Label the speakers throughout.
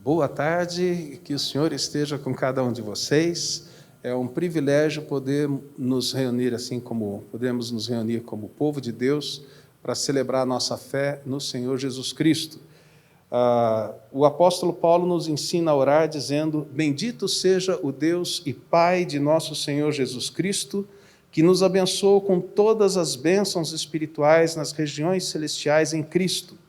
Speaker 1: Boa tarde, que o Senhor esteja com cada um de vocês. É um privilégio poder nos reunir assim como podemos nos reunir como povo de Deus para celebrar a nossa fé no Senhor Jesus Cristo. O apóstolo Paulo nos ensina a orar dizendo: bendito seja o Deus e Pai de nosso Senhor Jesus Cristo, que nos abençoou com todas as bênçãos espirituais nas regiões celestiais em Cristo.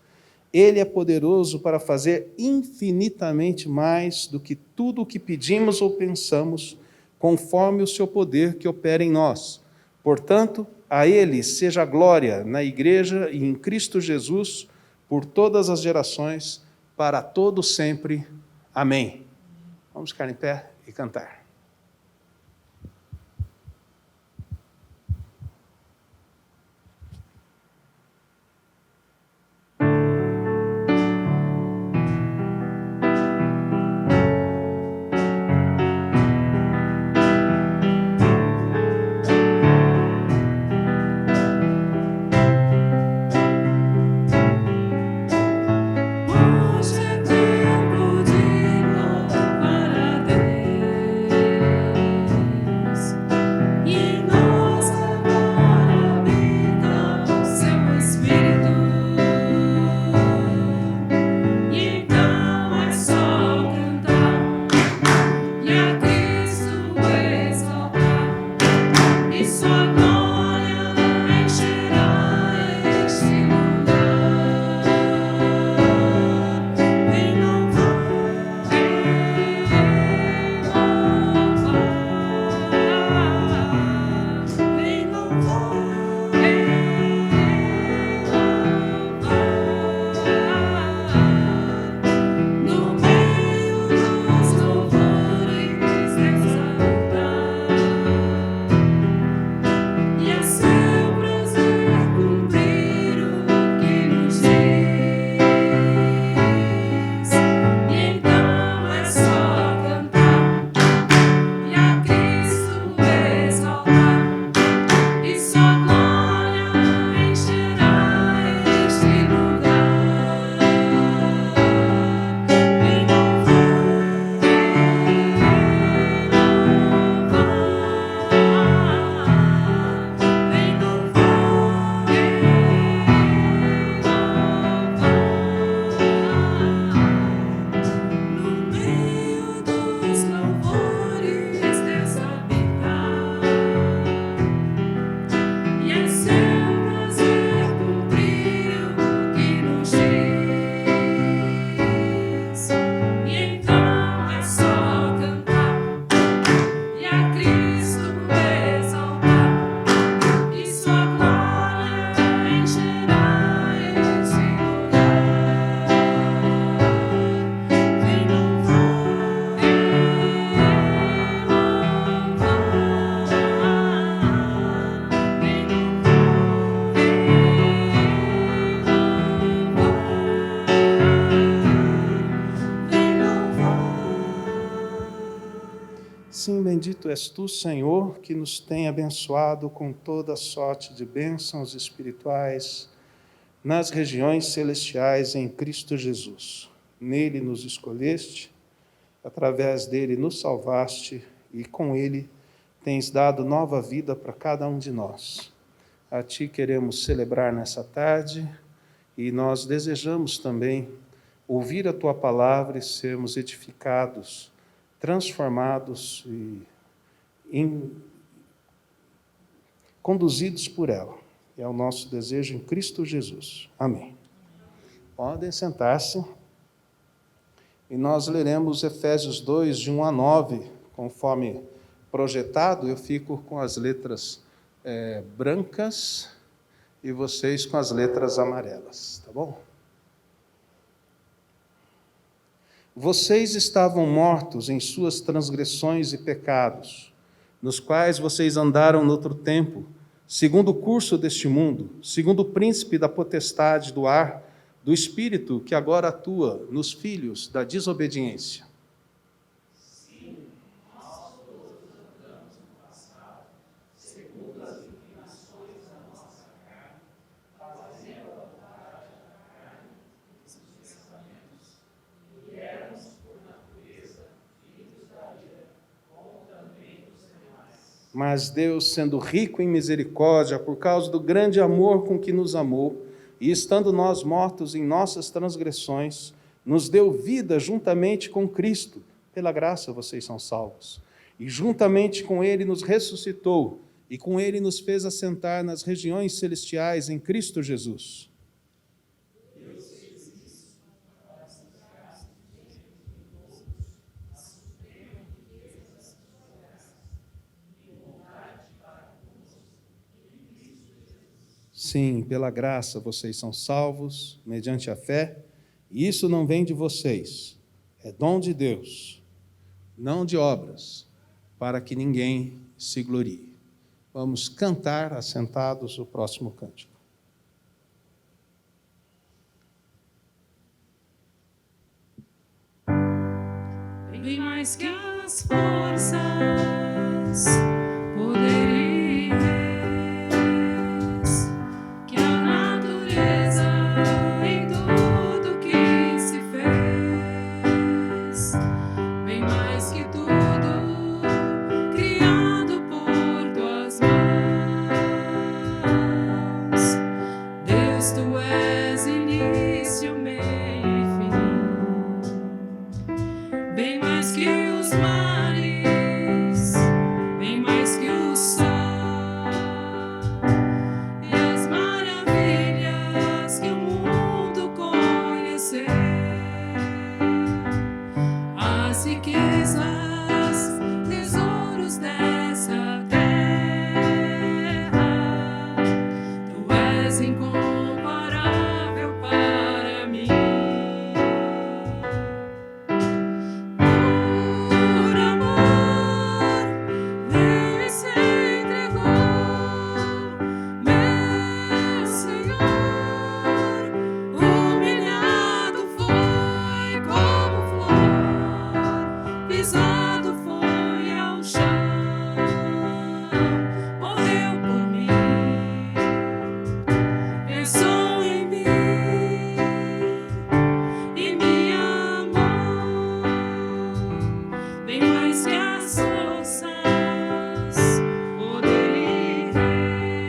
Speaker 1: Ele é poderoso para fazer infinitamente mais do que tudo o que pedimos ou pensamos, conforme o seu poder que opera em nós. Portanto, a Ele seja a glória na Igreja e em Cristo Jesus, por todas as gerações, para todo sempre. Amém. Vamos ficar em pé e cantar. Sim, bendito és tu, Senhor, que nos tem abençoado com toda sorte de bênçãos espirituais nas regiões celestiais em Cristo Jesus. Nele nos escolheste, através dele nos salvaste e com ele tens dado nova vida para cada um de nós. A ti queremos celebrar nessa tarde e nós desejamos também ouvir a tua palavra e sermos edificados, transformados e conduzidos por ela. É o nosso desejo em Cristo Jesus. Amém. Podem sentar-se. E nós leremos Efésios 2, de 1 a 9, conforme projetado. Eu fico com as letras brancas e vocês com as letras amarelas, tá bom? Vocês estavam mortos em suas transgressões e pecados, nos quais vocês andaram noutro tempo, segundo o curso deste mundo, segundo o príncipe da potestade do ar, do espírito que agora atua nos filhos da desobediência.
Speaker 2: Sim, nós todos andamos no passado, segundo as inclinações da nossa carne, fazendo a vontade da carne e dos pensamentos, e éramos
Speaker 1: Mas Deus, sendo rico em misericórdia, por causa do grande amor com que nos amou, e estando nós mortos em nossas transgressões, nos deu vida juntamente com Cristo. Pela graça vocês são salvos. E juntamente com Ele nos ressuscitou, e com Ele nos fez assentar nas regiões celestiais em Cristo Jesus. Sim, pela graça vocês são salvos, mediante a fé, e isso não vem de vocês, é dom de Deus, não de obras, para que ninguém se glorie. Vamos cantar assentados o próximo cântico.
Speaker 3: Bem mais que as forças, poderes que a natureza em tudo que se fez, bem mais que tudo criado por tuas mãos. Deus, tu és início, meio e fim. Bem mais que os mares, bem mais que o sol, e as maravilhas que o mundo conheceu, as riquezas, tesouros dessa terra, tu és incomparável para mim. Por amor, veio e se entregou, meu Senhor. Humilhado foi como flor, pisado foi ao chão, morreu por mim, pensou em mim e me amou. Bem mais que as forças, poder e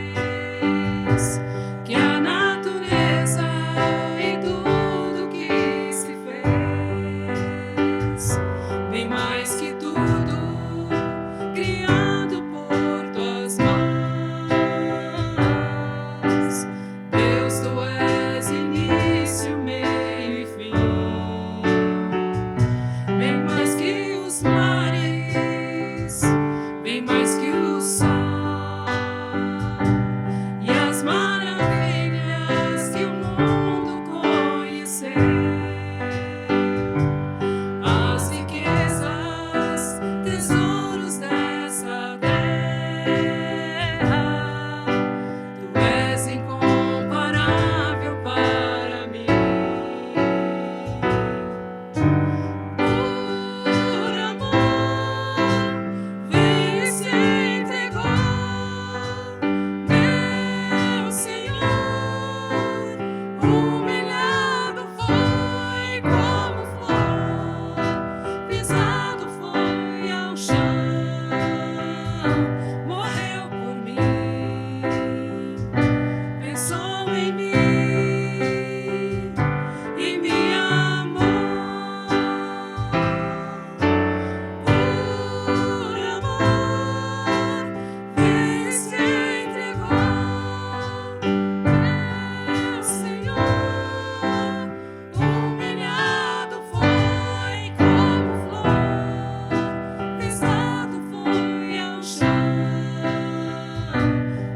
Speaker 3: reis, que a natureza e tudo que se fez, bem mais que tudo criado por tuas mãos. Deus, tu és início, meio e fim. Bem mais que os mares, bem mais que o sol, e as maravilhas que o mundo conheceu, as riquezas, tesouros dessa terra, tu és incomparável para mim. Por amor, veio e se entregou, meu Senhor. Humilhado foi como flor, pisado foi ao chão, morreu por mim, pensou em mim e me amou. Por amor, veio e se entregou, meu Senhor. Humilhado foi como flor, pisado foi ao chão,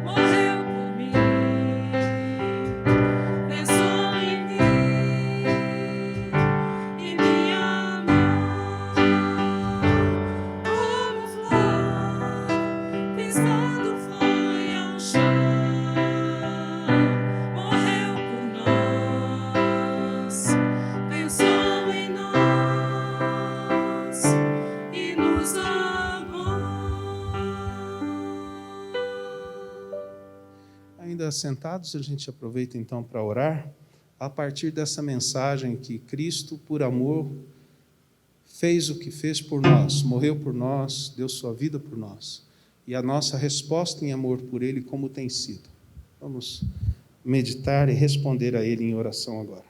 Speaker 3: morreu por mim, pensou em mim e me amou. Como flor, pisado foi ao chão, morreu por nós, pensou em nós e nos amou.
Speaker 1: Ainda sentados, a gente aproveita então para orar, a partir dessa mensagem que Cristo, por amor, fez o que fez por nós, morreu por nós, deu sua vida por nós. e a nossa resposta em amor por Ele como tem sido. Vamos meditar e responder a Ele em oração agora.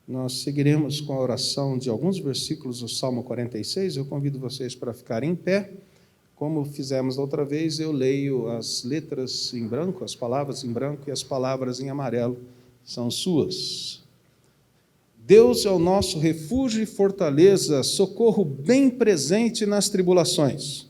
Speaker 1: Nós seguiremos com a oração de alguns versículos do Salmo 46. Eu convido vocês para ficarem em pé. Como fizemos da outra vez, eu leio as letras em branco, as palavras em branco e as palavras em amarelo são suas. Deus é o nosso refúgio e fortaleza, socorro bem presente nas tribulações.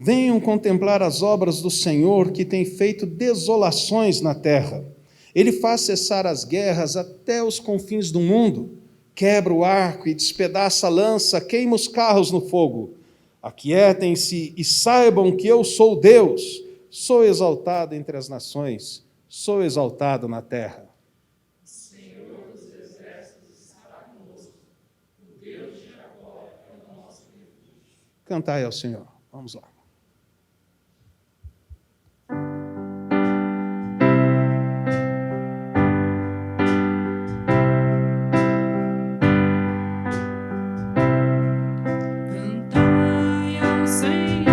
Speaker 1: Venham contemplar as obras do Senhor, que tem feito desolações na terra. Ele faz cessar as guerras até os confins do mundo, quebra o arco e despedaça a lança, queima os carros no fogo. Aquietem-se e saibam que eu sou Deus, sou exaltado entre as nações, sou exaltado na terra.
Speaker 2: O Senhor dos exércitos está conosco, o Deus de Jacó é o nosso refúgio.
Speaker 1: Cantai ao Senhor, vamos lá.
Speaker 3: Cantai ao Senhor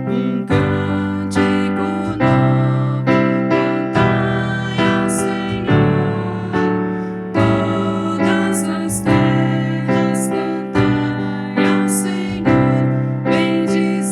Speaker 3: um cântico novo. Cantai ao Senhor todas as terras. Cantai ao Senhor, bendizei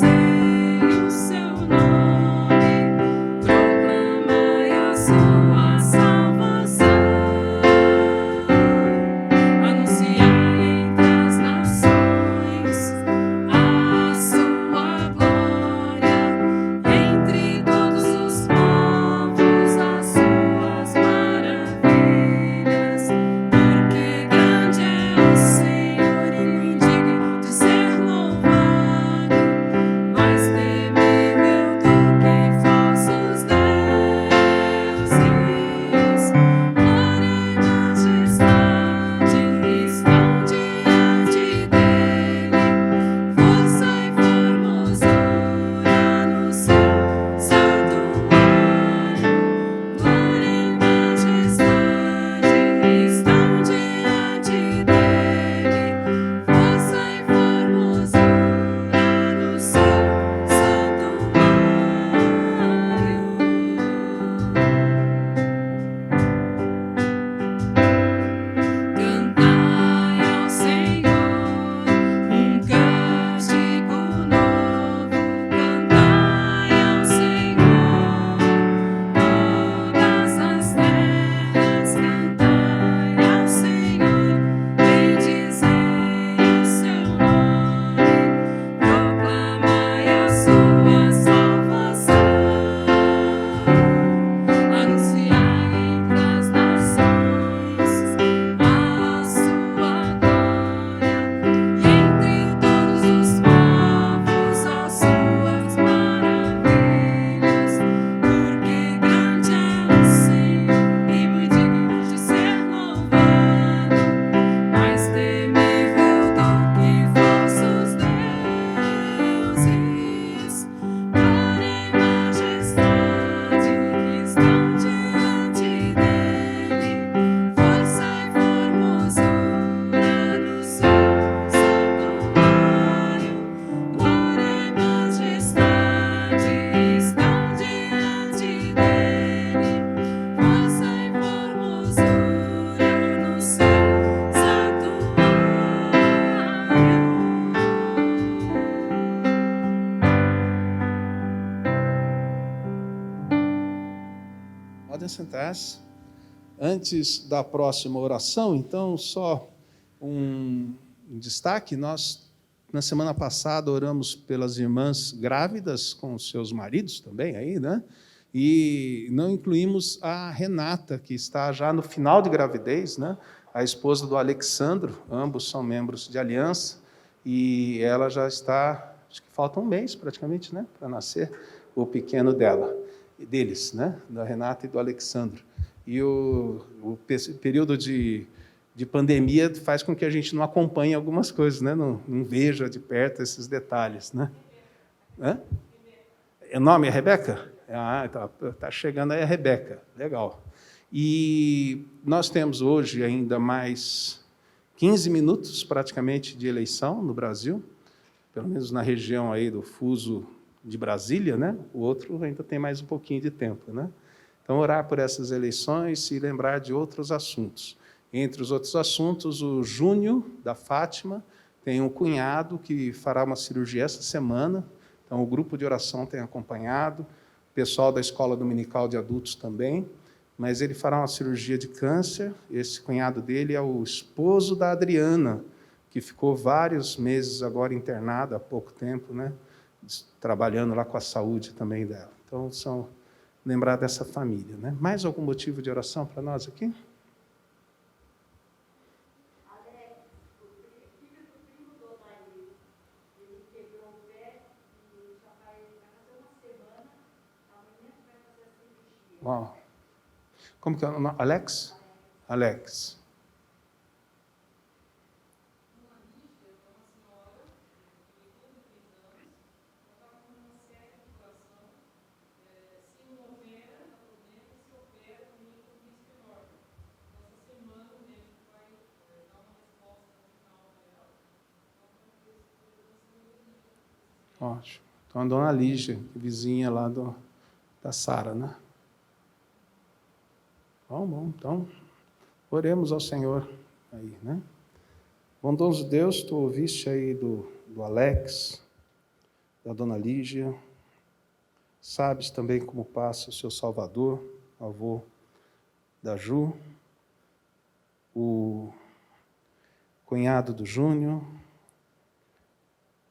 Speaker 1: Podem sentar-se. Antes da próxima oração, então, só um destaque. Nós, na semana passada, oramos pelas irmãs grávidas com os seus maridos também, aí, né? E não incluímos a Renata, que está já no final de gravidez, né? A esposa do Alexandro, ambos são membros de aliança, e ela já está, acho que falta um mês praticamente, né? Para nascer o pequeno deles, né? Da Renata e do Alexandro. E o período de pandemia faz com que a gente não acompanhe algumas coisas, né? Não veja de perto esses detalhes, né? Hã? O nome é Rebeca? Ah, tá chegando aí a Rebeca. Legal. E nós temos hoje ainda mais 15 minutos, praticamente, de eleição no Brasil, pelo menos na região aí do fuso de Brasília, né? O outro ainda tem mais um pouquinho de tempo, né? Então, orar por essas eleições e lembrar de outros assuntos. Entre os outros assuntos, o Júnior, da Fátima, tem um cunhado que fará uma cirurgia essa semana, então o grupo de oração tem acompanhado, o pessoal da Escola Dominical de Adultos também, mas ele fará uma cirurgia de câncer. Esse cunhado dele é o esposo da Adriana, que ficou vários meses agora internada, há pouco tempo, né? Trabalhando lá com a saúde também dela. Então, lembrar dessa família, né? Mais algum motivo de oração para nós aqui?
Speaker 4: Alex, o filho do primo do Odair, ele quebrou o pé e já vai fazer uma semana, amanhã vai fazer a cirurgia.
Speaker 1: Uau. Como que é o nome? Alex? Alex. Ótimo. Então, a dona Lígia, vizinha lá da Sara, né? Bom. Então, oremos ao Senhor aí, né? Bondoso Deus, tu ouviste aí do Alex, da dona Lígia, sabes também como passa o seu Salvador, avô da Ju, o cunhado do Júnior,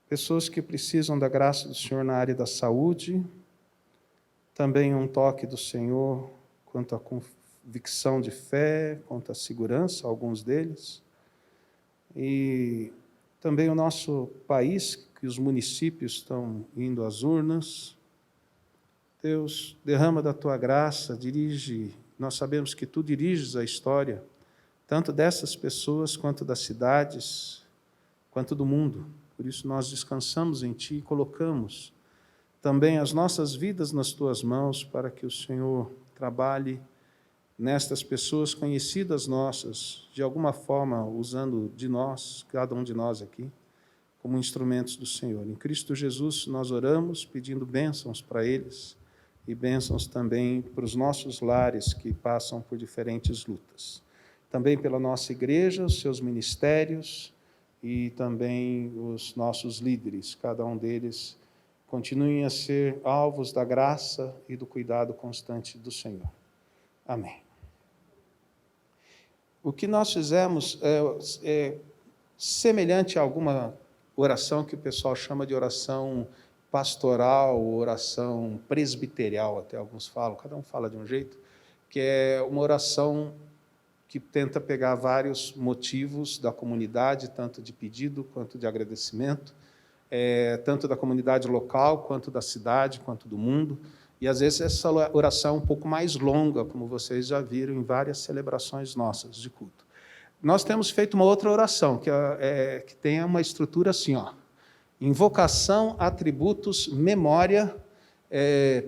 Speaker 1: pessoas que precisam da graça do Senhor na área da saúde, também um toque do Senhor quanto à convicção de fé, quanto à segurança, alguns deles, e também o nosso país, que os municípios estão indo às urnas. Deus, derrama da tua graça, dirige, nós sabemos que tu diriges a história, tanto dessas pessoas, quanto das cidades, quanto do mundo. Por isso nós descansamos em ti e colocamos também as nossas vidas nas tuas mãos, para que o Senhor trabalhe nestas pessoas conhecidas nossas, de alguma forma usando de nós, cada um de nós aqui, como instrumentos do Senhor. Em Cristo Jesus nós oramos pedindo bênçãos para eles e bênçãos também para os nossos lares que passam por diferentes lutas. Também pela nossa igreja, os seus ministérios e também os nossos líderes, cada um deles continuem a ser alvos da graça e do cuidado constante do Senhor. Amém. O que nós fizemos é semelhante a alguma oração que o pessoal chama de oração pastoral, oração presbiterial, até alguns falam, cada um fala de um jeito, que é uma oração que tenta pegar vários motivos da comunidade, tanto de pedido quanto de agradecimento, tanto da comunidade local, quanto da cidade, quanto do mundo. E, às vezes, essa oração é um pouco mais longa, como vocês já viram em várias celebrações nossas de culto. Nós temos feito uma outra oração, que tem uma estrutura assim, ó: invocação, atributos, memória,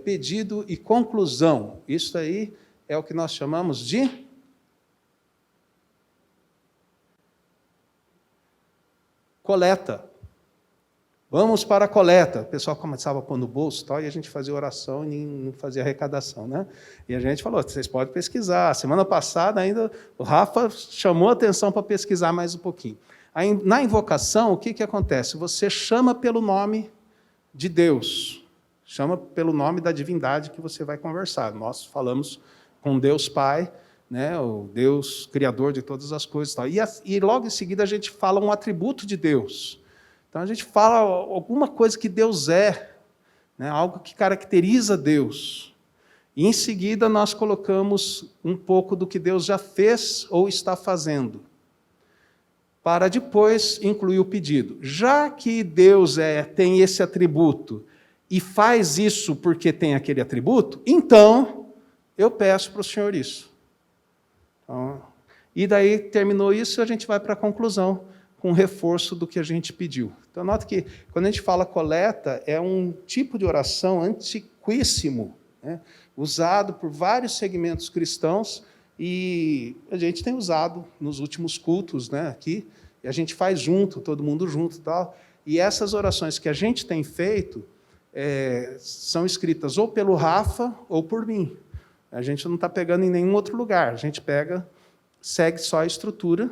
Speaker 1: pedido e conclusão. Isso aí é o que nós chamamos de coleta. Vamos para a coleta. O pessoal começava a pôr no bolso, tal, e a gente fazia oração e não fazia arrecadação, né? E a gente falou, vocês podem pesquisar. Semana passada ainda o Rafa chamou a atenção para pesquisar mais um pouquinho. Aí, na invocação, o que acontece? Você chama pelo nome de Deus, chama pelo nome da divindade que você vai conversar. Nós falamos com Deus Pai, né, o Deus Criador de todas as coisas. Tal. E logo em seguida a gente fala um atributo de Deus. Então a gente fala alguma coisa que Deus é, né, algo que caracteriza Deus. E em seguida nós colocamos um pouco do que Deus já fez ou está fazendo, para depois incluir o pedido. Já que Deus tem esse atributo e faz isso porque tem aquele atributo, então eu peço para o Senhor isso. Então, e daí, terminou isso, a gente vai para a conclusão, com reforço do que a gente pediu. Então, nota que, quando a gente fala coleta, é um tipo de oração antiquíssimo, né, usado por vários segmentos cristãos, e a gente tem usado nos últimos cultos, né, aqui, e a gente faz junto, todo mundo junto e tal. E essas orações que a gente tem feito são escritas ou pelo Rafa ou por mim. A gente não está pegando em nenhum outro lugar, a gente segue só a estrutura,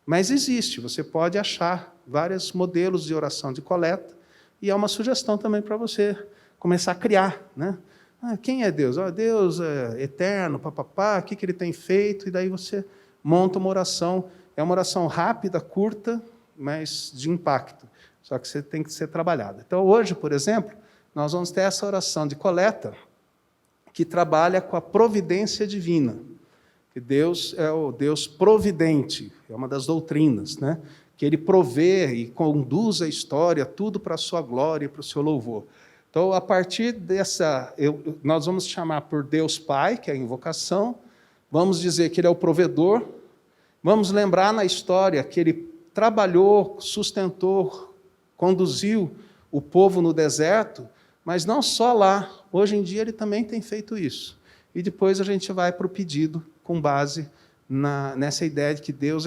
Speaker 1: mas existe, você pode achar vários modelos de oração de coleta, e é uma sugestão também para você começar a criar, né? Quem é Deus? Deus é eterno, papapá, o que ele tem feito? E daí você monta uma oração. É uma oração rápida, curta, mas de impacto. Só que você tem que ser trabalhada. Então, hoje, por exemplo, nós vamos ter essa oração de coleta que trabalha com a providência divina. Que Deus é o Deus providente, é uma das doutrinas, né? Que Ele provê e conduz a história, tudo para a sua glória e para o seu louvor. Então, a partir dessa, nós vamos chamar por Deus Pai, que é a invocação, vamos dizer que Ele é o provedor, vamos lembrar na história que Ele trabalhou, sustentou, conduziu o povo no deserto, mas não só lá, hoje em dia Ele também tem feito isso. E depois a gente vai para o pedido, com base nessa ideia de que Deus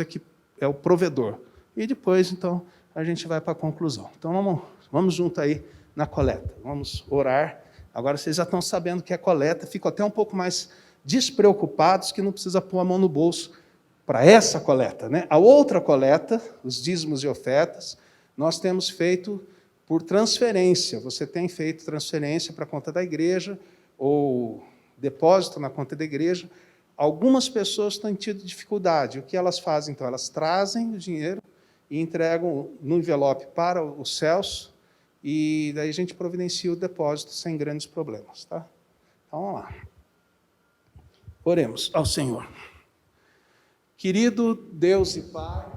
Speaker 1: é o provedor. E depois, então, a gente vai para a conclusão. Então, vamos junto aí na coleta. Vamos orar. Agora vocês já estão sabendo que é coleta, ficam até um pouco mais despreocupados, que não precisa pôr a mão no bolso para essa coleta, né? A outra coleta, os dízimos e ofertas, nós temos feito por transferência. Você tem feito transferência para a conta da igreja, ou depósito na conta da igreja. Algumas pessoas têm tido dificuldade. O que elas fazem, então? Elas trazem o dinheiro e entregam no envelope para os céus, e daí a gente providencia o depósito sem grandes problemas. Tá? Então, vamos lá. Oremos ao Senhor. Querido Deus e Pai,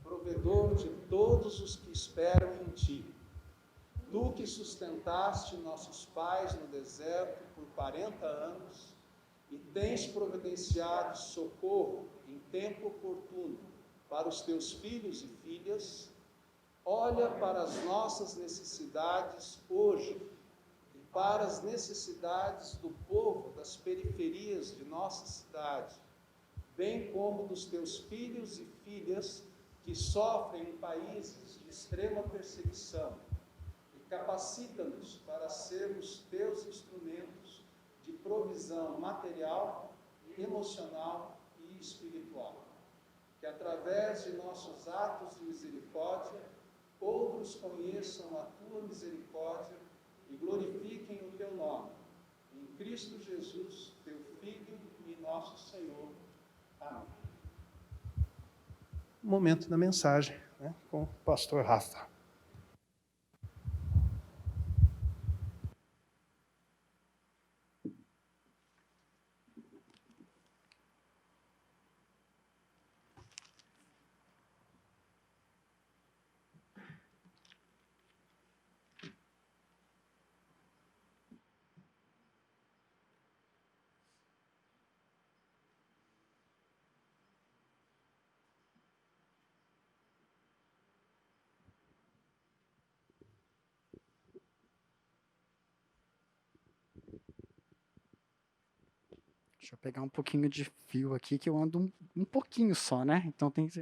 Speaker 1: provedor de todos os que esperam em Ti, Tu que sustentaste nossos pais no deserto por 40 anos e tens providenciado socorro em tempo oportuno para os Teus filhos e filhas, olha para as nossas necessidades hoje e para as necessidades do povo das periferias de nossa cidade, bem como dos Teus filhos e filhas que sofrem em países de extrema perseguição, e capacita-nos para sermos Teus instrumentos de provisão material, emocional e espiritual. Que através de nossos atos de misericórdia, outros conheçam a Tua misericórdia e glorifiquem o Teu nome. Em Cristo Jesus, Teu Filho e nosso Senhor. Amém. Momento da mensagem, né, com o pastor Rafa.
Speaker 5: Deixa eu pegar um pouquinho de fio aqui, que eu ando um pouquinho só, né? Então tem que...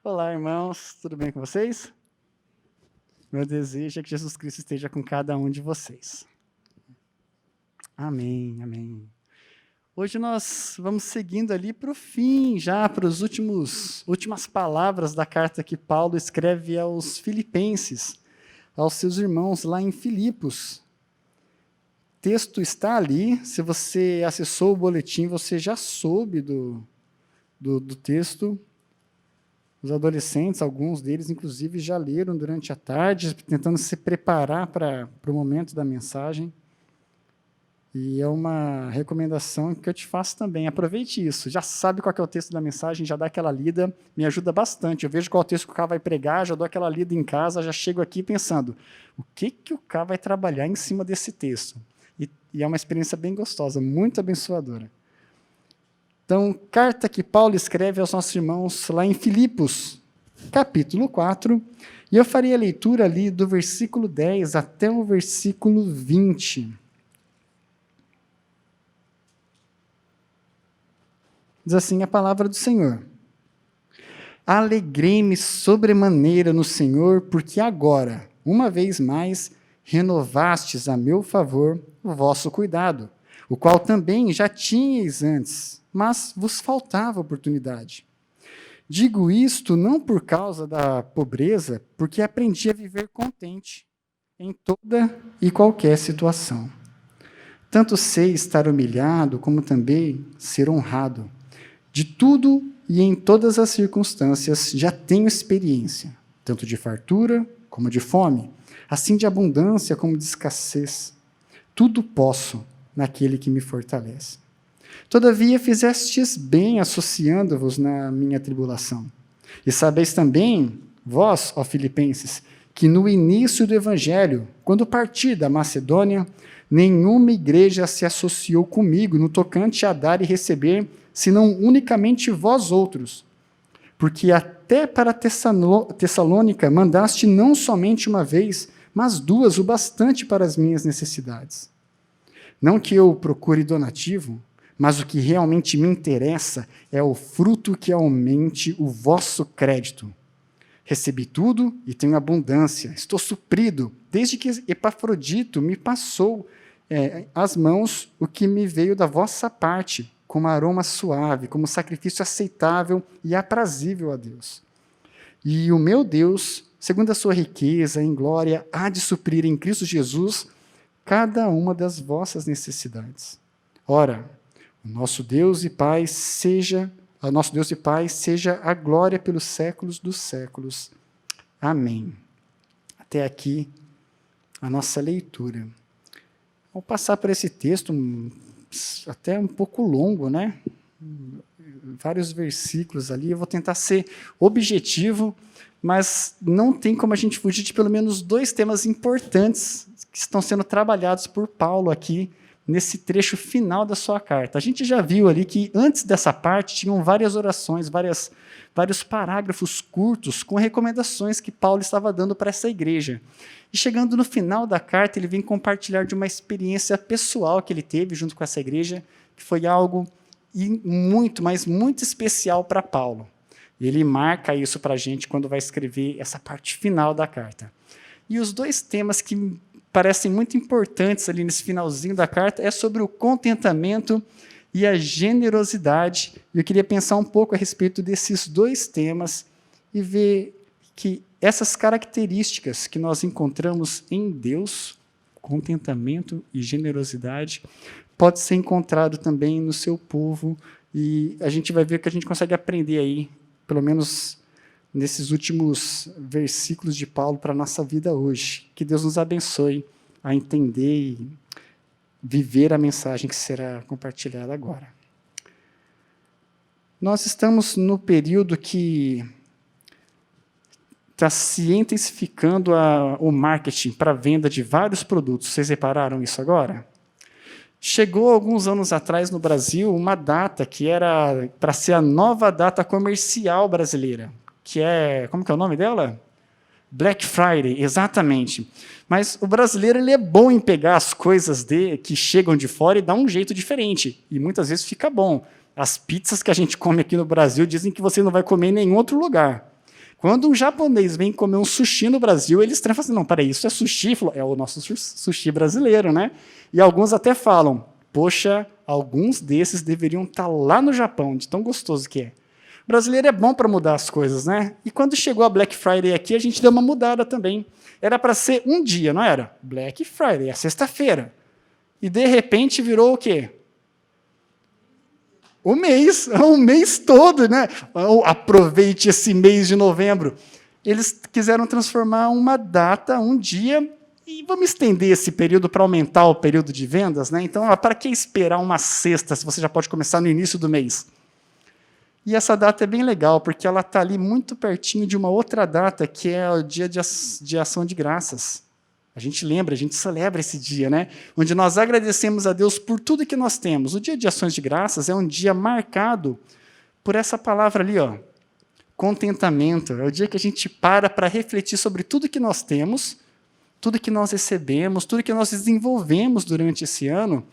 Speaker 5: Olá, irmãos, tudo bem com vocês? Meu desejo é que Jesus Cristo esteja com cada um de vocês. Amém, amém. Hoje nós vamos seguindo ali para o fim, já para as últimas palavras da carta que Paulo escreve aos filipenses, aos seus irmãos lá em Filipos. texto está ali. Se você acessou o boletim, você já soube do texto. Os adolescentes, alguns deles, inclusive, já leram durante a tarde, tentando se preparar para o momento da mensagem. E é uma recomendação que eu te faço também. Aproveite isso. Já sabe qual que é o texto da mensagem, já dá aquela lida. Me ajuda bastante. Eu vejo qual texto que o cara vai pregar, já dou aquela lida em casa, já chego aqui pensando, o que o cara vai trabalhar em cima desse texto? E é uma experiência bem gostosa, muito abençoadora. Então, carta que Paulo escreve aos nossos irmãos lá em Filipos, capítulo 4, e eu farei a leitura ali do versículo 10 até o versículo 20. Diz assim a palavra do Senhor. Alegrei-me sobremaneira no Senhor, porque agora, uma vez mais, renovastes a meu favor o vosso cuidado, o qual também já tinhais antes, mas vos faltava oportunidade. Digo isto não por causa da pobreza, porque aprendi a viver contente em toda e qualquer situação. Tanto sei estar humilhado, como também ser honrado. De tudo e em todas as circunstâncias já tenho experiência, tanto de fartura como de fome, assim de abundância como de escassez. Tudo posso naquele que me fortalece. Todavia fizestes bem associando-vos na minha tribulação. E sabeis também, vós, ó Filipenses, que no início do Evangelho, quando parti da Macedônia, nenhuma igreja se associou comigo no tocante a dar e receber, senão unicamente vós outros. Porque até para Tessalônica mandaste não somente uma vez, mas duas, o bastante para as minhas necessidades. Não que eu procure donativo, mas o que realmente me interessa é o fruto que aumente o vosso crédito. Recebi tudo e tenho abundância, estou suprido, desde que Epafrodito me passou às mãos o que me veio da vossa parte, como aroma suave, como sacrifício aceitável e aprazível a Deus. E o meu Deus, segundo a sua riqueza em glória, há de suprir em Cristo Jesus cada uma das vossas necessidades. Ora, o nosso Deus e Pai seja a glória pelos séculos dos séculos. Amém. Até aqui a nossa leitura. Vou passar por esse texto até um pouco longo, né? Vários versículos ali. Eu vou tentar ser objetivo, mas não tem como a gente fugir de pelo menos dois temas importantes que estão sendo trabalhados por Paulo aqui nesse trecho final da sua carta. A gente já viu ali que antes dessa parte tinham várias orações, vários parágrafos curtos com recomendações que Paulo estava dando para essa igreja. E chegando no final da carta, ele vem compartilhar de uma experiência pessoal que ele teve junto com essa igreja, que foi algo muito, mas muito especial para Paulo. E ele marca isso para a gente quando vai escrever essa parte final da carta. E os dois temas que parecem muito importantes ali nesse finalzinho da carta é sobre o contentamento e a generosidade. E eu queria pensar um pouco a respeito desses dois temas e ver que essas características que nós encontramos em Deus, contentamento e generosidade, pode ser encontrado também no seu povo, e a gente vai ver que a gente consegue aprender aí, pelo menos nesses últimos versículos de Paulo para a nossa vida hoje. Que Deus nos abençoe a entender e viver a mensagem que será compartilhada agora. Nós estamos no período que está se intensificando o marketing para a venda de vários produtos. Vocês repararam isso agora? Chegou alguns anos atrás no Brasil uma data que era para ser a nova data comercial brasileira, que é, como que é o nome dela? Black Friday, exatamente. Mas o brasileiro ele é bom em pegar as coisas que chegam de fora e dar um jeito diferente, e muitas vezes fica bom. As pizzas que a gente come aqui no Brasil dizem que você não vai comer em nenhum outro lugar. Quando um japonês vem comer um sushi no Brasil, eles falam assim, não, peraí, isso é sushi? É o nosso sushi brasileiro, né? E alguns até falam, poxa, alguns desses deveriam estar lá no Japão, de tão gostoso que é. O brasileiro é bom para mudar as coisas, né? E quando chegou a Black Friday aqui, a gente deu uma mudada também. Era para ser um dia, não era? Black Friday, é sexta-feira. E de repente virou o quê? O mês todo, né? Aproveite esse mês de novembro. Eles quiseram transformar uma data, um dia, e vamos estender esse período para aumentar o período de vendas, né? Então, para que esperar uma sexta, se você já pode começar no início do mês? E essa data é bem legal, porque ela está ali muito pertinho de uma outra data, que é o dia de ação de graças. A gente lembra, a gente celebra esse dia, né? Onde nós agradecemos a Deus por tudo que nós temos. O dia de ações de graças é um dia marcado por essa palavra ali, ó, contentamento. É o dia que a gente para refletir sobre tudo que nós temos, tudo que nós recebemos, tudo que nós desenvolvemos durante esse ano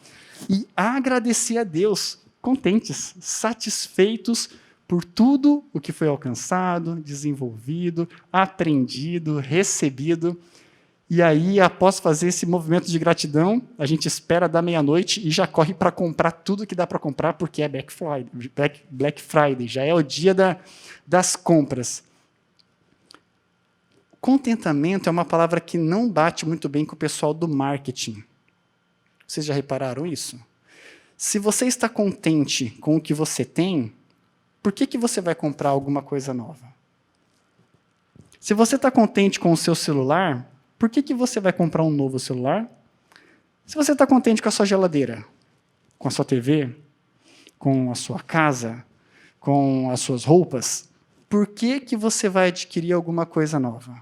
Speaker 5: e agradecer a Deus, contentes, satisfeitos por tudo o que foi alcançado, desenvolvido, aprendido, recebido. E aí, após fazer esse movimento de gratidão, a gente espera da meia-noite e já corre para comprar tudo que dá para comprar, porque é Black Friday, já é o dia das compras. Contentamento é uma palavra que não bate muito bem com o pessoal do marketing. Vocês já repararam isso? Se você está contente com o que você tem, por que você vai comprar alguma coisa nova? Se você está contente com o seu celular, por que você vai comprar um novo celular? Se você está contente com a sua geladeira, com a sua TV, com a sua casa, com as suas roupas, por que você vai adquirir alguma coisa nova?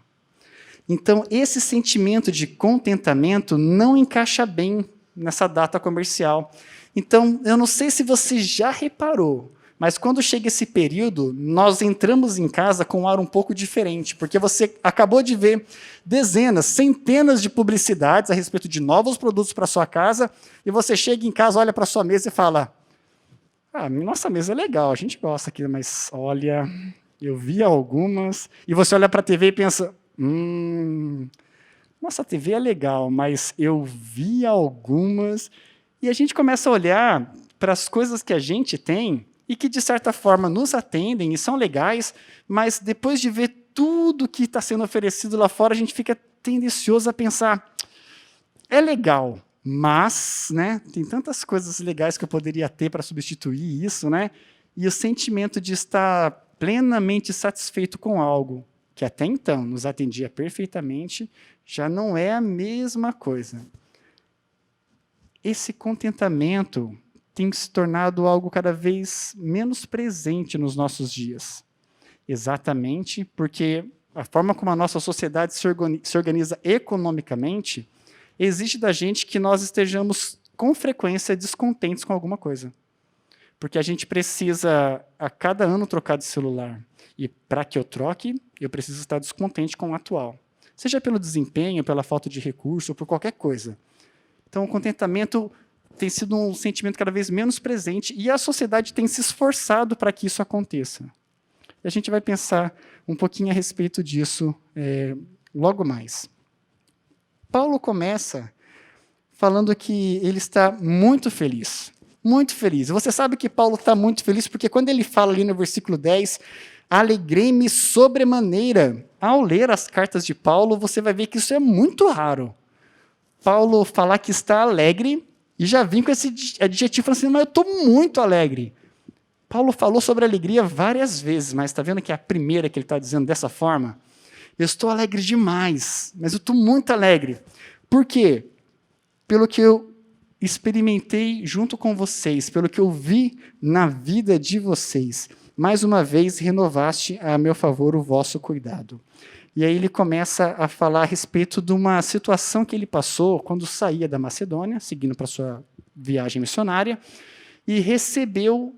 Speaker 5: Então, esse sentimento de contentamento não encaixa bem nessa data comercial. Então, eu não sei se você já reparou, mas quando chega esse período, nós entramos em casa com um ar um pouco diferente, porque você acabou de ver dezenas, centenas de publicidades a respeito de novos produtos para a sua casa, e você chega em casa, olha para a sua mesa e fala, nossa mesa é legal, a gente gosta aqui, mas olha, eu vi algumas, e você olha para a TV e pensa, nossa TV é legal, mas eu vi algumas, e a gente começa a olhar para as coisas que a gente tem, e que, de certa forma, nos atendem e são legais, mas depois de ver tudo que está sendo oferecido lá fora, a gente fica tendencioso a pensar, é legal, mas, né, tem tantas coisas legais que eu poderia ter para substituir isso, né? E o sentimento de estar plenamente satisfeito com algo que até então nos atendia perfeitamente, já não é a mesma coisa. Esse contentamento tem se tornado algo cada vez menos presente nos nossos dias. Exatamente porque a forma como a nossa sociedade se organiza economicamente exige da gente que nós estejamos com frequência descontentes com alguma coisa. Porque a gente precisa, a cada ano, trocar de celular. E para que eu troque, eu preciso estar descontente com o atual. Seja pelo desempenho, pela falta de recurso, ou por qualquer coisa. Então, o contentamento tem sido um sentimento cada vez menos presente e a sociedade tem se esforçado para que isso aconteça. E a gente vai pensar um pouquinho a respeito disso logo mais. Paulo começa falando que ele está muito feliz. Muito feliz. Você sabe que Paulo está muito feliz porque quando ele fala ali no versículo 10, alegrei-me sobremaneira. Ao ler as cartas de Paulo, você vai ver que isso é muito raro. Paulo falar que está alegre e já vim com esse adjetivo falando assim, mas eu estou muito alegre. Paulo falou sobre alegria várias vezes, mas está vendo que é a primeira que ele está dizendo dessa forma? Eu estou alegre demais, mas eu estou muito alegre. Por quê? Pelo que eu experimentei junto com vocês, pelo que eu vi na vida de vocês. Mais uma vez, renovaste a meu favor o vosso cuidado. E aí ele começa a falar a respeito de uma situação que ele passou quando saía da Macedônia, seguindo para a sua viagem missionária, e recebeu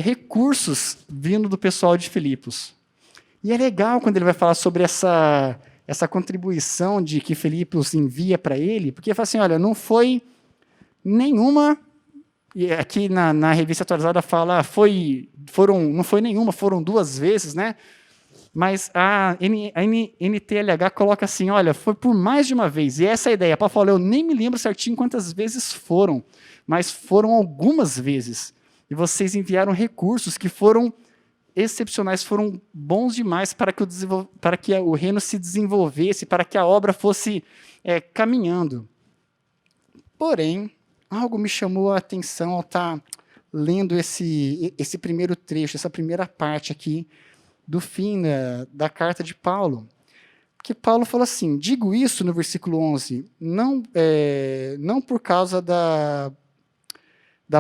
Speaker 5: recursos vindo do pessoal de Filipos. E é legal quando ele vai falar sobre essa contribuição de que Filipos envia para ele, porque ele fala assim, olha, não foi nenhuma, e aqui na revista atualizada fala, não foi nenhuma, foram 2 vezes, né? Mas a NTLH coloca assim, olha, foi por mais de uma vez. E essa é a ideia. Paulo falou, eu nem me lembro certinho quantas vezes foram, mas foram algumas vezes. E vocês enviaram recursos que foram excepcionais, foram bons demais para que o reino se desenvolvesse, para que a obra fosse caminhando. Porém, algo me chamou a atenção ao estar lendo esse primeiro trecho, essa primeira parte aqui do fim da carta de Paulo. Que Paulo fala assim, digo isso no versículo 11, não por causa da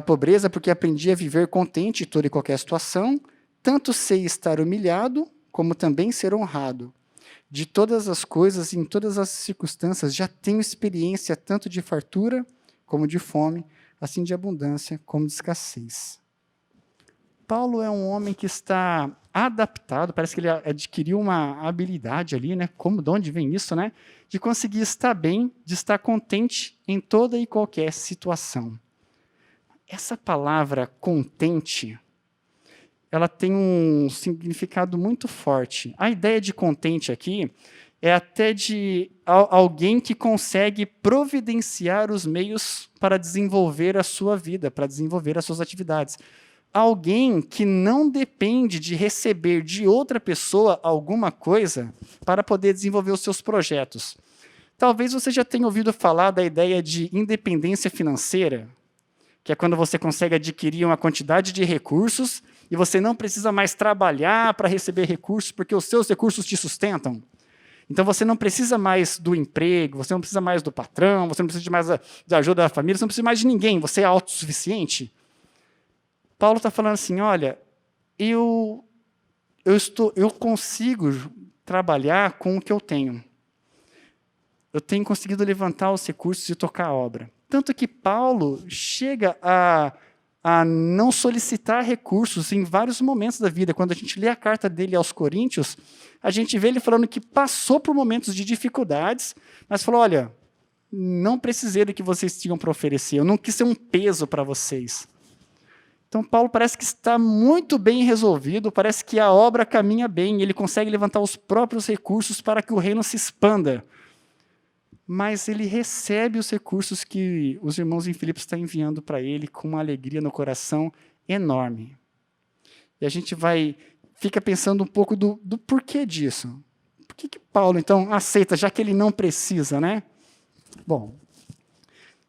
Speaker 5: pobreza, porque aprendi a viver contente em toda e qualquer situação, tanto sei estar humilhado, como também ser honrado. De todas as coisas, em todas as circunstâncias, já tenho experiência tanto de fartura, como de fome, assim de abundância, como de escassez. Paulo é um homem que está adaptado, parece que ele adquiriu uma habilidade ali, né? De onde vem isso, né? De conseguir estar bem, de estar contente em toda e qualquer situação. Essa palavra contente, ela tem um significado muito forte. A ideia de contente aqui é até de alguém que consegue providenciar os meios para desenvolver a sua vida, para desenvolver as suas atividades. Alguém que não depende de receber de outra pessoa alguma coisa para poder desenvolver os seus projetos. Talvez você já tenha ouvido falar da ideia de independência financeira, que é quando você consegue adquirir uma quantidade de recursos e você não precisa mais trabalhar para receber recursos, porque os seus recursos te sustentam. Então, você não precisa mais do emprego, você não precisa mais do patrão, você não precisa mais da ajuda da família, você não precisa mais de ninguém, você é autossuficiente. Paulo está falando assim, olha, eu consigo trabalhar com o que eu tenho. Eu tenho conseguido levantar os recursos e tocar a obra. Tanto que Paulo chega a não solicitar recursos em vários momentos da vida. Quando a gente lê a carta dele aos Coríntios, a gente vê ele falando que passou por momentos de dificuldades, mas falou, olha, não precisei do que vocês tinham para oferecer, eu não quis ser um peso para vocês. Então, Paulo parece que está muito bem resolvido, parece que a obra caminha bem, ele consegue levantar os próprios recursos para que o reino se expanda. Mas ele recebe os recursos que os irmãos em Filipos estão enviando para ele com uma alegria no coração enorme. E a gente fica pensando um pouco do porquê disso. Por que Paulo, então, aceita, já que ele não precisa, né? Bom,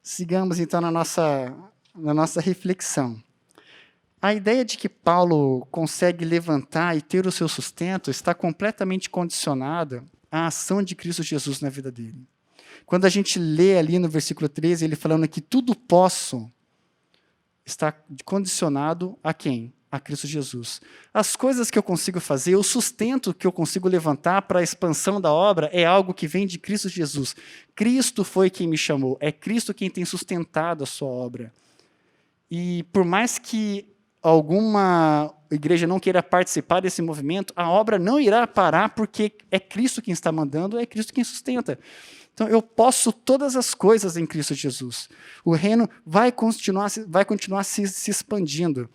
Speaker 5: sigamos, então, na nossa reflexão. A ideia de que Paulo consegue levantar e ter o seu sustento está completamente condicionada à ação de Cristo Jesus na vida dele. Quando a gente lê ali no versículo 13, ele falando que tudo posso, está condicionado a quem? A Cristo Jesus. As coisas que eu consigo fazer, o sustento que eu consigo levantar para a expansão da obra é algo que vem de Cristo Jesus. Cristo foi quem me chamou, é Cristo quem tem sustentado a sua obra. E por mais que alguma igreja não queira participar desse movimento, a obra não irá parar porque é Cristo quem está mandando, é Cristo quem sustenta. Então, eu posso todas as coisas em Cristo Jesus. O reino vai continuar se expandindo.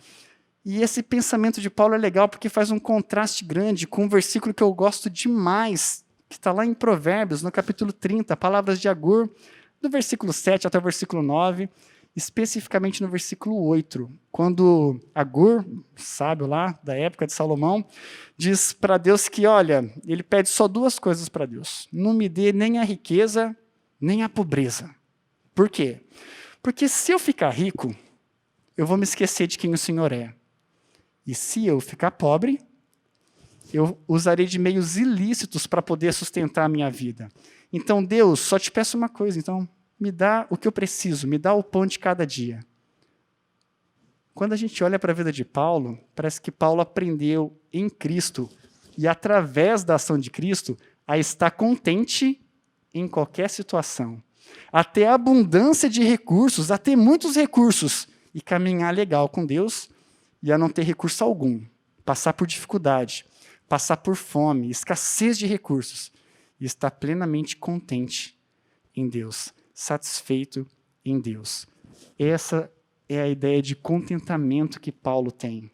Speaker 5: E esse pensamento de Paulo é legal porque faz um contraste grande com um versículo que eu gosto demais, que está lá em Provérbios, no capítulo 30, palavras de Agur, do versículo 7 até o versículo 9, especificamente no versículo 8, quando Agur, sábio lá da época de Salomão, diz para Deus que, olha, ele pede só duas coisas para Deus. Não me dê nem a riqueza, nem a pobreza. Por quê? Porque se eu ficar rico, eu vou me esquecer de quem o Senhor é. E se eu ficar pobre, eu usarei de meios ilícitos para poder sustentar a minha vida. Então, Deus, só te peço uma coisa, então, me dá o que eu preciso, me dá o pão de cada dia. Quando a gente olha para a vida de Paulo, parece que Paulo aprendeu em Cristo e através da ação de Cristo a estar contente em qualquer situação, a ter abundância de recursos, a ter muitos recursos e caminhar legal com Deus e a não ter recurso algum, passar por dificuldade, passar por fome, escassez de recursos e estar plenamente contente em Deus, satisfeito em Deus. Essa é a ideia de contentamento que Paulo tem.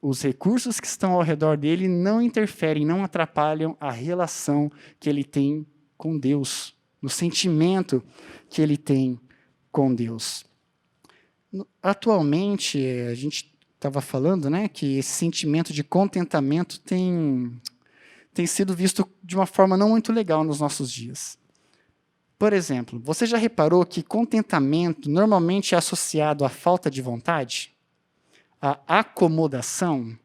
Speaker 5: Os recursos que estão ao redor dele não interferem, não atrapalham a relação que ele tem com Deus, no sentimento que ele tem com Deus. Atualmente, a gente estava falando, né, que esse sentimento de contentamento tem sido visto de uma forma não muito legal nos nossos dias. Por exemplo, você já reparou que contentamento normalmente é associado à falta de vontade? À acomodação?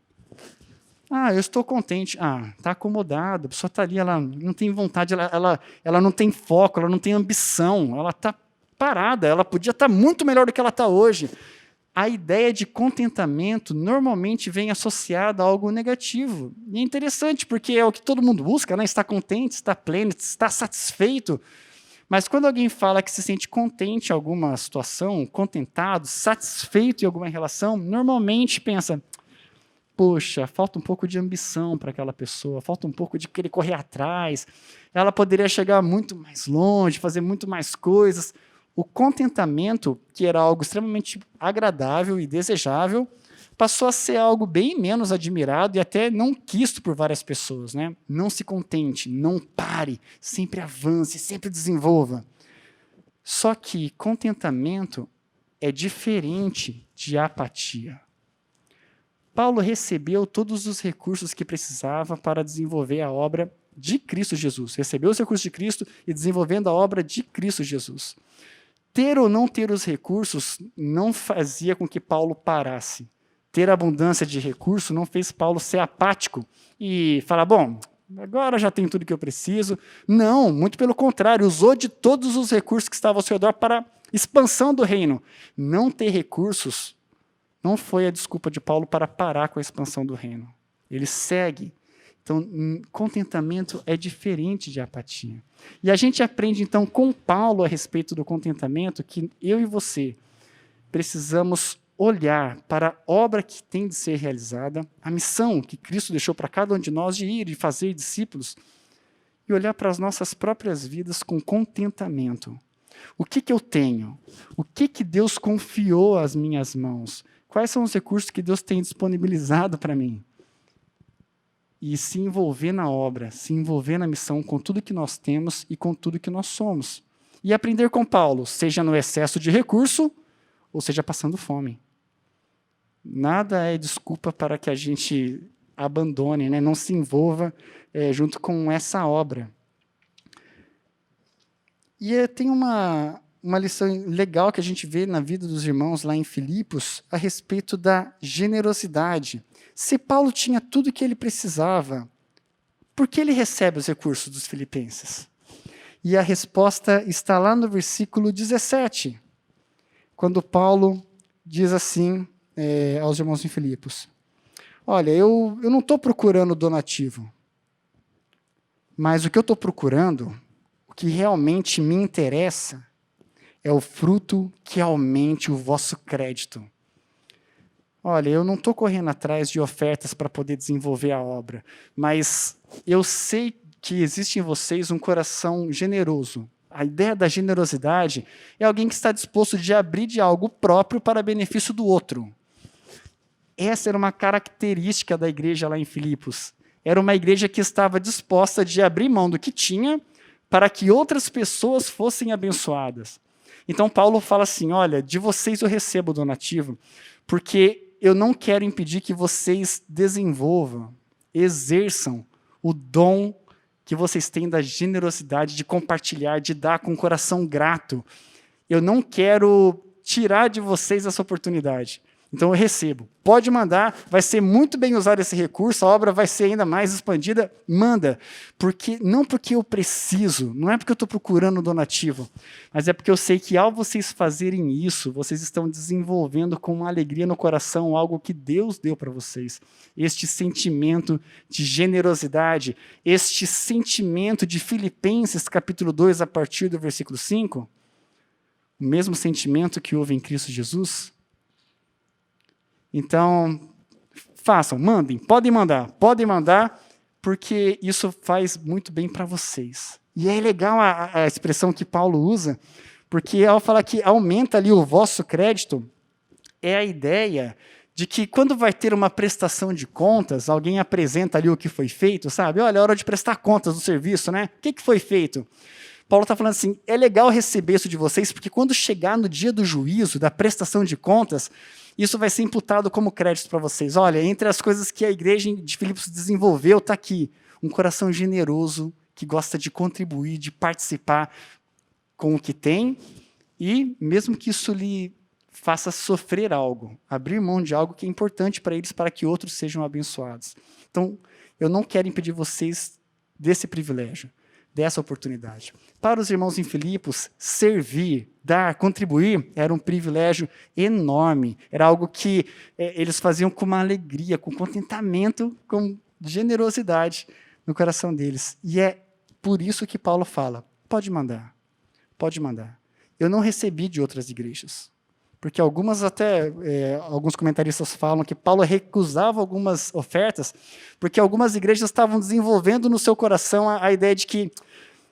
Speaker 5: Eu estou contente. Está acomodado, a pessoa está ali, ela não tem vontade, ela não tem foco, ela não tem ambição, ela está parada, ela podia estar muito melhor do que ela está hoje. A ideia de contentamento normalmente vem associada a algo negativo. E é interessante, porque é o que todo mundo busca, né? Estar contente, estar pleno, estar satisfeito. Mas quando alguém fala que se sente contente em alguma situação, contentado, satisfeito em alguma relação, normalmente pensa, poxa, falta um pouco de ambição para aquela pessoa, falta um pouco de querer correr atrás, ela poderia chegar muito mais longe, fazer muito mais coisas. O contentamento, que era algo extremamente agradável e desejável, passou a ser algo bem menos admirado e até não quisto por várias pessoas, né? Não se contente, não pare, sempre avance, sempre desenvolva. Só que contentamento é diferente de apatia. Paulo recebeu todos os recursos que precisava para desenvolver a obra de Cristo Jesus. Recebeu os recursos de Cristo e desenvolvendo a obra de Cristo Jesus. Ter ou não ter os recursos não fazia com que Paulo parasse. Ter abundância de recursos não fez Paulo ser apático e falar, bom, agora já tenho tudo que eu preciso. Não, muito pelo contrário, usou de todos os recursos que estavam ao seu redor para a expansão do reino. Não ter recursos não foi a desculpa de Paulo para parar com a expansão do reino. Ele segue. Então, contentamento é diferente de apatia. E a gente aprende, então, com Paulo a respeito do contentamento, que eu e você precisamos olhar para a obra que tem de ser realizada, a missão que Cristo deixou para cada um de nós de ir e fazer discípulos, e olhar para as nossas próprias vidas com contentamento. O que eu tenho? O que Deus confiou às minhas mãos? Quais são os recursos que Deus tem disponibilizado para mim? E se envolver na obra, se envolver na missão com tudo que nós temos e com tudo que nós somos. E aprender com Paulo, seja no excesso de recurso, ou seja passando fome. Nada é desculpa para que a gente abandone, né? Não se envolva junto com essa obra. E tem uma lição legal que a gente vê na vida dos irmãos lá em Filipos a respeito da generosidade. Se Paulo tinha tudo o que ele precisava, por que ele recebe os recursos dos filipenses? E a resposta está lá no versículo 17, quando Paulo diz assim aos irmãos em Filipos, olha, eu não estou procurando donativo, mas o que eu estou procurando, o que realmente me interessa, é o fruto que aumente o vosso crédito. Olha, eu não estou correndo atrás de ofertas para poder desenvolver a obra, mas eu sei que existe em vocês um coração generoso. A ideia da generosidade é alguém que está disposto de abrir de algo próprio para benefício do outro. Essa era uma característica da igreja lá em Filipos. Era uma igreja que estava disposta de abrir mão do que tinha para que outras pessoas fossem abençoadas. Então Paulo fala assim, olha, de vocês eu recebo o donativo, porque eu não quero impedir que vocês desenvolvam, exerçam o dom que vocês têm da generosidade, de compartilhar, de dar com o coração grato. Eu não quero tirar de vocês essa oportunidade. Então eu recebo. Pode mandar, vai ser muito bem usado esse recurso, a obra vai ser ainda mais expandida, manda. Não porque eu preciso, não é porque eu estou procurando um donativo, mas é porque eu sei que ao vocês fazerem isso, vocês estão desenvolvendo com uma alegria no coração algo que Deus deu para vocês. Este sentimento de generosidade, este sentimento de Filipenses capítulo 2, a partir do versículo 5, o mesmo sentimento que houve em Cristo Jesus. Então, façam, mandem, podem mandar, porque isso faz muito bem para vocês. E é legal a expressão que Paulo usa, porque ao falar que aumenta ali o vosso crédito, é a ideia de que quando vai ter uma prestação de contas, alguém apresenta ali o que foi feito, sabe? Olha, é hora de prestar contas do serviço, né? O que foi feito? Paulo está falando assim, é legal receber isso de vocês, porque quando chegar no dia do juízo, da prestação de contas, isso vai ser imputado como crédito para vocês. Olha, entre as coisas que a igreja de Filipos desenvolveu, está aqui um coração generoso, que gosta de contribuir, de participar. com o que tem, e mesmo que isso lhe faça sofrer algo, abrir mão de algo que é importante para eles, para que outros sejam abençoados. Então, eu não quero impedir vocês desse privilégio, dessa oportunidade. Para os irmãos em Filipos, servir, dar, contribuir, era um privilégio enorme. Era algo que eles faziam com uma alegria, com contentamento, com generosidade no coração deles. E é por isso que Paulo fala, pode mandar, pode mandar. Eu não recebi de outras igrejas. Porque alguns comentaristas falam que Paulo recusava algumas ofertas, porque algumas igrejas estavam desenvolvendo no seu coração a ideia de que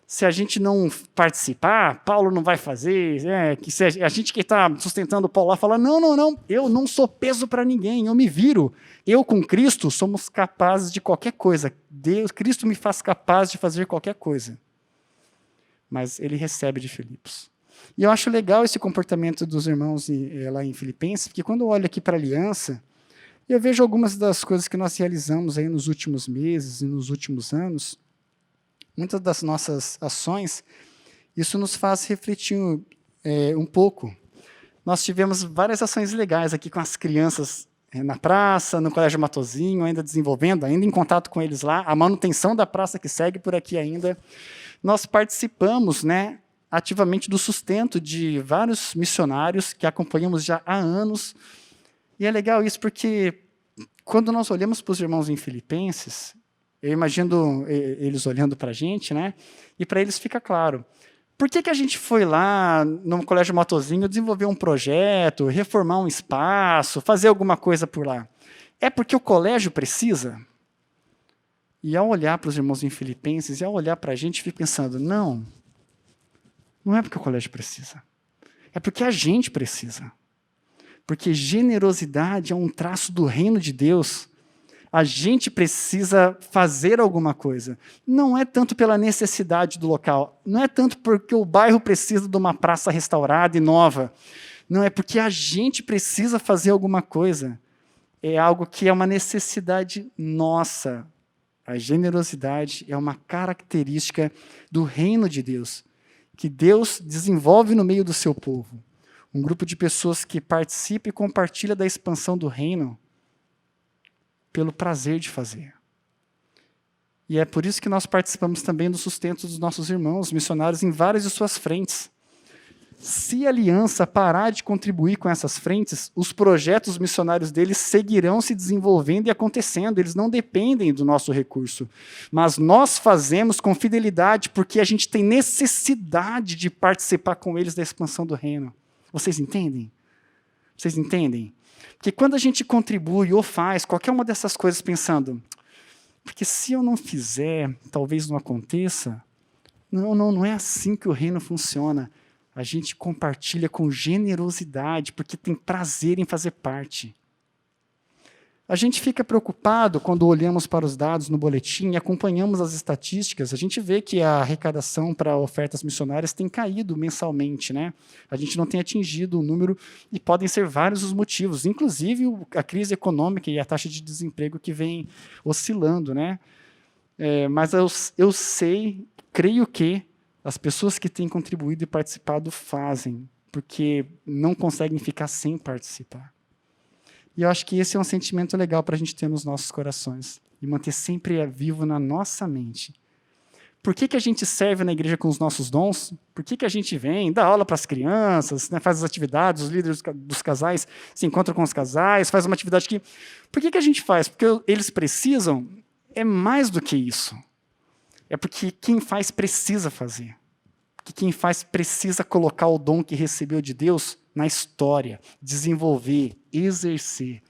Speaker 5: se a gente não participar, Paulo não vai fazer, que se a gente que está sustentando Paulo lá fala, não, eu não sou peso para ninguém, eu me viro. Eu com Cristo somos capazes de qualquer coisa. Cristo me faz capaz de fazer qualquer coisa. Mas ele recebe de Filipos. E eu acho legal esse comportamento dos irmãos lá em Filipenses, porque quando eu olho aqui para a aliança, eu vejo algumas das coisas que nós realizamos aí nos últimos meses e nos últimos anos, muitas das nossas ações, isso nos faz refletir um pouco. Nós tivemos várias ações legais aqui com as crianças na praça, no Colégio Matozinho, ainda desenvolvendo, ainda em contato com eles lá, a manutenção da praça que segue por aqui ainda. Nós participamos, ativamente do sustento de vários missionários que acompanhamos já há anos. E é legal isso porque, quando nós olhamos para os irmãos em Filipenses, eu imagino eles olhando para a gente, e para eles fica claro. Por que a gente foi lá no Colégio Matozinho desenvolver um projeto, reformar um espaço, fazer alguma coisa por lá? É porque o colégio precisa? E ao olhar para os irmãos em Filipenses, e ao olhar para a gente, fico pensando, não é porque o colégio precisa. É porque a gente precisa. Porque generosidade é um traço do reino de Deus. A gente precisa fazer alguma coisa. Não é tanto pela necessidade do local. Não é tanto porque o bairro precisa de uma praça restaurada e nova. Não, é porque a gente precisa fazer alguma coisa. É algo que é uma necessidade nossa. A generosidade é uma característica do reino de Deus, que Deus desenvolve no meio do seu povo. Um grupo de pessoas que participa e compartilha da expansão do reino pelo prazer de fazer. E é por isso que nós participamos também do sustento dos nossos irmãos missionários em várias de suas frentes. Se a aliança parar de contribuir com essas frentes, os projetos missionários deles seguirão se desenvolvendo e acontecendo. Eles não dependem do nosso recurso. Mas nós fazemos com fidelidade porque a gente tem necessidade de participar com eles da expansão do reino. Vocês entendem? Vocês entendem? Porque quando a gente contribui ou faz qualquer uma dessas coisas pensando, porque se eu não fizer, talvez não aconteça. Não é assim que o reino funciona. A gente compartilha com generosidade, porque tem prazer em fazer parte. A gente fica preocupado quando olhamos para os dados no boletim e acompanhamos as estatísticas. A gente vê que a arrecadação para ofertas missionárias tem caído mensalmente. A gente não tem atingido o número, e podem ser vários os motivos, inclusive a crise econômica e a taxa de desemprego que vem oscilando. Mas eu creio que as pessoas que têm contribuído e participado fazem, porque não conseguem ficar sem participar. E eu acho que esse é um sentimento legal para a gente ter nos nossos corações, e manter sempre vivo na nossa mente. Por que a gente serve na igreja com os nossos dons? Por que a gente vem, dá aula para as crianças, faz as atividades, os líderes dos casais se encontram com os casais, faz uma atividade que... Por que a gente faz? Porque eles precisam? É mais do que isso. É porque quem faz precisa fazer. Porque quem faz precisa colocar o dom que recebeu de Deus na história, desenvolver, exercer.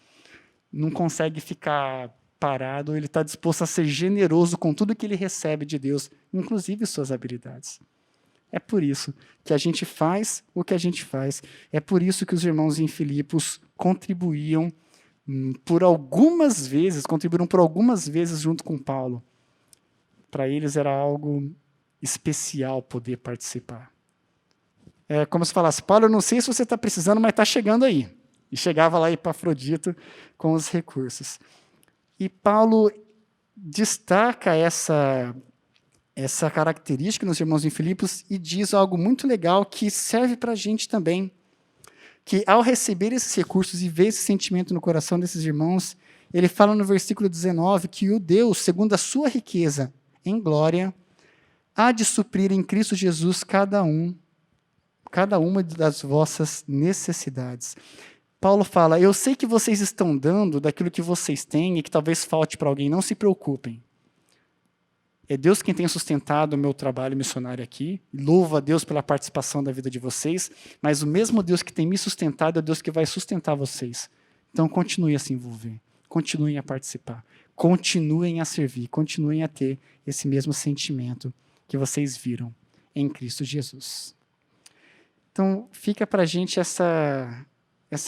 Speaker 5: Não consegue ficar parado, ele está disposto a ser generoso com tudo que ele recebe de Deus, inclusive suas habilidades. É por isso que a gente faz o que a gente faz. É por isso que os irmãos em Filipos contribuíram por algumas vezes junto com Paulo. Para eles era algo especial poder participar. É como se falasse, Paulo, eu não sei se você está precisando, mas está chegando aí. E chegava lá Epafrodito com os recursos. E Paulo destaca essa essa característica nos irmãos em Filipos e diz algo muito legal que serve para a gente também, que ao receber esses recursos e ver esse sentimento no coração desses irmãos, ele fala no versículo 19 que o Deus, segundo a sua riqueza em glória, há de suprir em Cristo Jesus cada uma das vossas necessidades. Paulo fala, eu sei que vocês estão dando daquilo que vocês têm e que talvez falte para alguém, não se preocupem. É Deus quem tem sustentado o meu trabalho missionário aqui. Louvo a Deus pela participação da vida de vocês, mas o mesmo Deus que tem me sustentado é o Deus que vai sustentar vocês. Então continue a se envolver, continuem a participar, continuem a servir, continuem a ter esse mesmo sentimento que vocês viram em Cristo Jesus. Então fica para a gente essa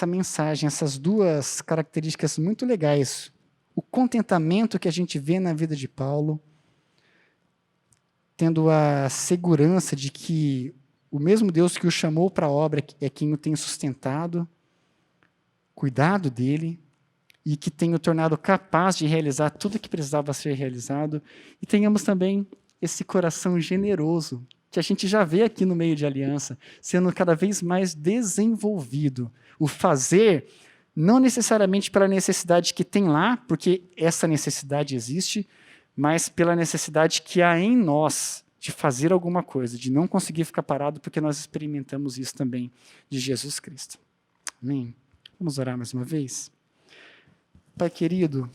Speaker 5: mensagem, essas duas características muito legais. O contentamento que a gente vê na vida de Paulo, tendo a segurança de que o mesmo Deus que o chamou para a obra é quem o tem sustentado, cuidado dele, e que tem o tornado capaz de realizar tudo o que precisava ser realizado, e tenhamos também esse coração generoso, que a gente já vê aqui no meio de aliança, sendo cada vez mais desenvolvido. O fazer, não necessariamente pela necessidade que tem lá, porque essa necessidade existe, mas pela necessidade que há em nós de fazer alguma coisa, de não conseguir ficar parado, porque nós experimentamos isso também de Jesus Cristo. Amém? Vamos orar mais uma vez? Pai querido,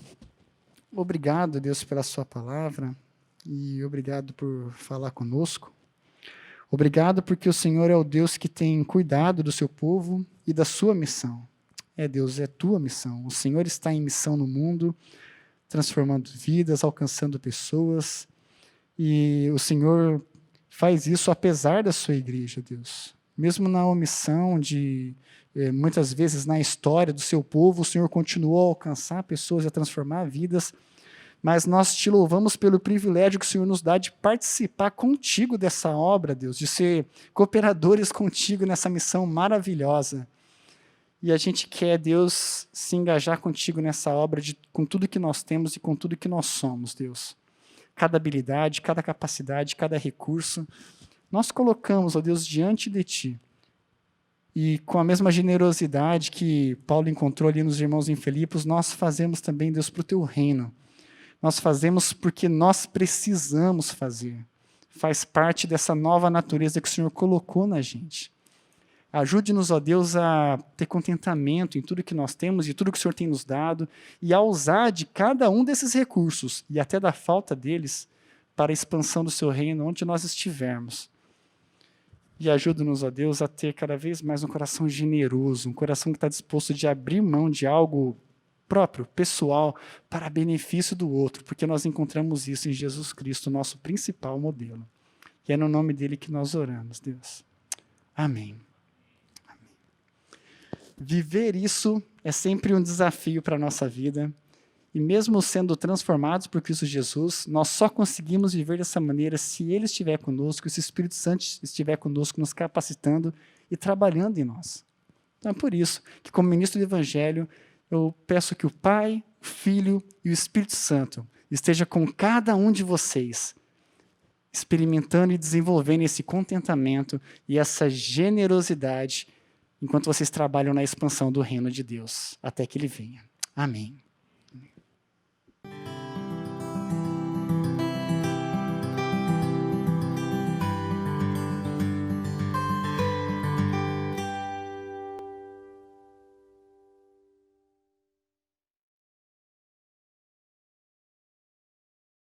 Speaker 5: obrigado, Deus, pela sua palavra, e obrigado por falar conosco. Obrigado porque o Senhor é o Deus que tem cuidado do seu povo e da sua missão. Deus, é tua missão. O Senhor está em missão no mundo, transformando vidas, alcançando pessoas, e o Senhor faz isso apesar da sua igreja, Deus. Mesmo na omissão de, muitas vezes na história do seu povo, o Senhor continuou a alcançar pessoas e a transformar vidas, mas nós te louvamos pelo privilégio que o Senhor nos dá de participar contigo dessa obra, Deus, de ser cooperadores contigo nessa missão maravilhosa. E a gente quer, Deus, se engajar contigo nessa obra com tudo que nós temos e com tudo que nós somos, Deus. Cada habilidade, cada capacidade, cada recurso, nós colocamos, ó Deus, diante de Ti. E com a mesma generosidade que Paulo encontrou ali nos irmãos em Filipos, nós fazemos também, Deus, para o Teu reino. Nós fazemos porque nós precisamos fazer. Faz parte dessa nova natureza que o Senhor colocou na gente. Ajude-nos, ó Deus, a ter contentamento em tudo que nós temos e tudo que o Senhor tem nos dado e a usar de cada um desses recursos e até da falta deles para a expansão do Seu reino onde nós estivermos. E ajude-nos, ó Deus, a ter cada vez mais um coração generoso, um coração que está disposto de abrir mão de algo próprio, pessoal, para benefício do outro, porque nós encontramos isso em Jesus Cristo, nosso principal modelo. E é no nome dele que nós oramos, Deus. Amém. Viver isso é sempre um desafio para a nossa vida, e mesmo sendo transformados por Cristo Jesus, nós só conseguimos viver dessa maneira se Ele estiver conosco, se o Espírito Santo estiver conosco, nos capacitando e trabalhando em nós. Então é por isso que, como ministro do Evangelho, eu peço que o Pai, o Filho e o Espírito Santo esteja com cada um de vocês, experimentando e desenvolvendo esse contentamento e essa generosidade enquanto vocês trabalham na expansão do reino de Deus, até que Ele venha. Amém.